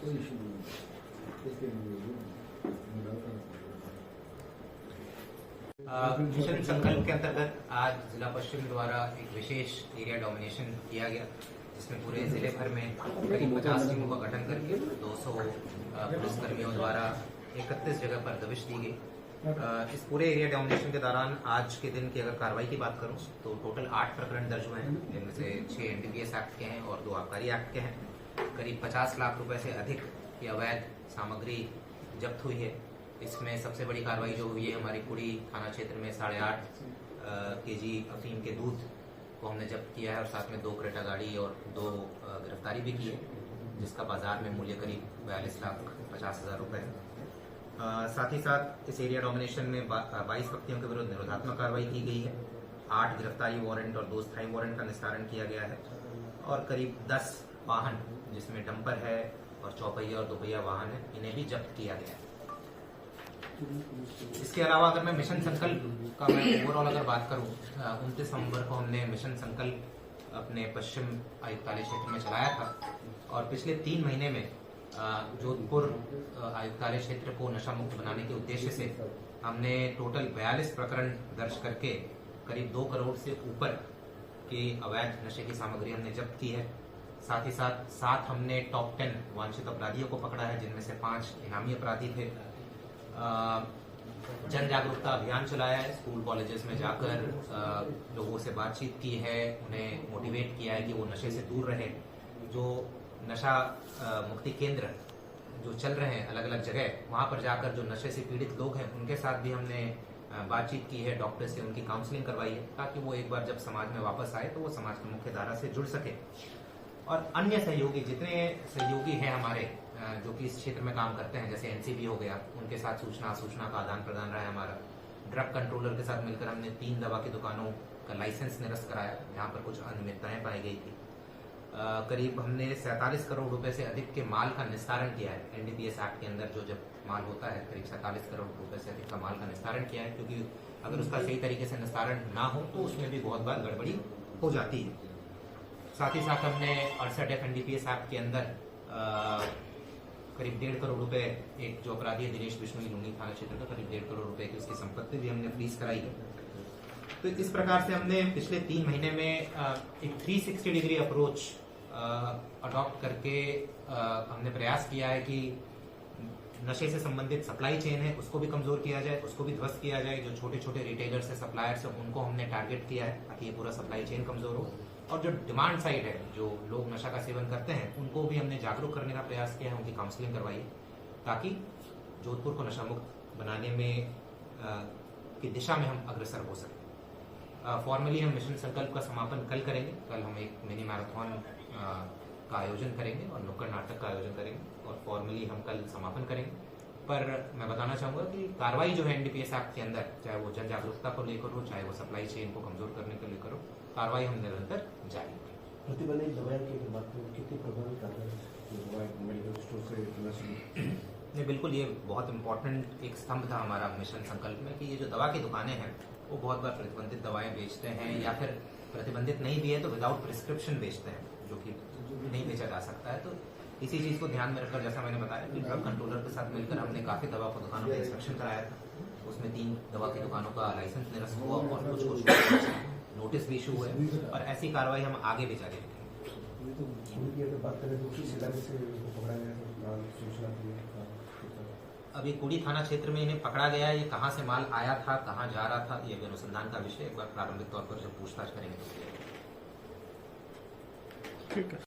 कोई इशू नहीं इसके लिए मिशन संकल्प के अंतर्गत आज जिला पश्चिम द्वारा एक विशेष एरिया डोमिनेशन किया गया, जिसमें पूरे जिले भर में करीब 50 टीमों का गठन करके 200 पुलिसकर्मियों द्वारा 31 जगह पर दबिश दी गई। इस पूरे एरिया डोमिनेशन के दौरान आज के दिन की अगर कार्रवाई की बात करूं तो टोटल 8 प्रकरण दर्ज हुए हैं, जिनमें से 6 NDPS एक्ट के हैं और 2 आबकारी एक्ट के हैं। करीब 50 लाख रुपए से अधिक की अवैध सामग्री जब्त हुई है। इसमें सबसे बड़ी कार्रवाई जो हुई है हमारी कुड़ी थाना क्षेत्र में 8.5 kg अफीम के दूध को हमने जब्त किया है और साथ में 2 क्रेटा गाड़ी और 2 गिरफ्तारी भी की है, जिसका बाजार में मूल्य करीब 42,50,000 रुपए है। साथ ही साथ इस एरिया डोमिनेशन में 22 व्यक्तियों के विरुद्ध निरोधात्मक कार्रवाई की गई है। 8 गिरफ्तारी वारंट और 2 स्थायी वारंट का निस्तारण किया गया है और करीब 10 वाहन जिसमें डंपर है और चौपहिया और दोपहिया वाहन है, इन्हें भी जब्त किया गया है। इसके अलावा अगर मैं मिशन संकल्प का मैं ओवरऑल अगर बात करूं, 29 नवंबर को हमने मिशन संकल्प अपने पश्चिम आयुक्तालय क्षेत्र में चलाया था और पिछले 3 महीने में जोधपुर आयुक्तालय क्षेत्र को नशा मुक्त बनाने के उद्देश्य से हमने टोटल 42 प्रकरण दर्ज करके करीब 2 करोड़ से ऊपर की अवैध नशे की सामग्री हमने जब्त की है। साथ ही साथ हमने टॉप 10 वांछित अपराधियों को पकड़ा है, जिनमें से 5 इनामी अपराधी थे। जन जागरूकता अभियान चलाया है, स्कूल कॉलेजेस में जाकर लोगों से बातचीत की है, उन्हें मोटिवेट किया है कि वो नशे से दूर रहे। जो नशा मुक्ति केंद्र जो चल रहे हैं अलग अलग जगह, वहां पर जाकर जो नशे से पीड़ित लोग हैं उनके साथ भी हमने बातचीत की है, डॉक्टर से उनकी काउंसलिंग करवाई है, ताकि वो एक बार जब समाज में वापस आए तो वो समाज की मुख्य धारा से जुड़ सके। और अन्य सहयोगी जितने सहयोगी हैं हमारे जो कि इस क्षेत्र में काम करते हैं, जैसे NCB हो गया, उनके साथ सूचना का आदान प्रदान रहा है हमारा। ड्रग कंट्रोलर के साथ मिलकर हमने 3 दवा की दुकानों का लाइसेंस निरस्त कराया, जहां पर कुछ अनियमितताएं पाई गई थी। करीब हमने 47 करोड़ रुपए से अधिक के माल का निस्तारण किया है। NDPS एक्ट के अंदर जो जब माल होता है करीब 47 करोड़ रुपए से अधिक का माल का निस्तारण किया है, क्योंकि अगर उसका सही तरीके से निस्तारण ना हो तो उसमें भी बहुत बार गड़बड़ी हो जाती है। साथ ही साथ हमने 68 NDPS एक्ट के अंदर करीब 1.5 करोड़ रुपए, एक जो अपराधी है दिनेश बिश्नोई लुंगी थाना क्षेत्र का, करीब 1.5 करोड़ रुपए की उसकी संपत्ति भी हमने फ्रीज कराई है। तो इस प्रकार से हमने पिछले 3 महीने में एक 360 डिग्री अप्रोच अडॉप्ट करके हमने प्रयास किया है कि नशे से संबंधित सप्लाई चेन है उसको भी कमजोर किया जाए, उसको भी ध्वस्त किया जाए। जो छोटे छोटे रिटेलर्स है, सप्लायर्स है, उनको हमने टारगेट किया है ताकि ये पूरा सप्लाई चेन कमजोर हो। और जो डिमांड साइड है, जो लोग नशा का सेवन करते हैं, उनको भी हमने जागरूक करने का प्रयास किया है, उनकी काउंसलिंग करवाई है, ताकि जोधपुर को नशा मुक्त बनाने में की दिशा में हम अग्रसर हो सकें। फॉर्मली हम मिशन संकल्प का समापन कल करेंगे। कल हम एक मिनी मैराथन का आयोजन करेंगे और नुक्कड़ नाटक का आयोजन करेंगे और फॉर्मली हम कल समापन करेंगे। पर मैं बताना चाहूंगा कि कार्रवाई जो है NDPS एक्ट के अंदर, चाहे वो जन जागरूकता को लेकर हो, चाहे वो सप्लाई चेन को कमजोर करने को लेकर हो, कार्रवाई हम निरंतर जारी रखेंगे। प्रतिबंधित दवाएं की बात करें, कितनी प्रभावी कार्रवाई मेडिकल स्टोर से नहीं, बिल्कुल ये बहुत इंपॉर्टेंट एक स्तंभ था हमारा मिशन संकल्प में कि ये जो दवा की दुकानें हैं वो बहुत बार प्रतिबंधित दवाएं बेचते हैं, या फिर प्रतिबंधित नहीं भी है तो विदाउट प्रिस्क्रिप्शन बेचते हैं, जो कि नहीं बेचा जा सकता है। तो इसी चीज को ध्यान में रखकर, जैसा मैंने बताया कि ड्रग कंट्रोलर के साथ मिलकर हमने काफी दवा की दुकानों का इंस्पेक्शन कराया था। उसमें 3 दवा की दुकानों का लाइसेंस निरस्त हुआ और कुछ नोटिस भी इशू हुए, और ऐसी कार्रवाई हम आगे भी जारी रखेंगे। अभी कुड़ी थाना क्षेत्र में इन्हें पकड़ा गया है। ये कहाँ से माल आया था, कहाँ जा रहा था, ये अनुसंधान का विषय। एक बार प्रारंभिक तौर पर जब पूछताछ करेंगे तो ठीक है।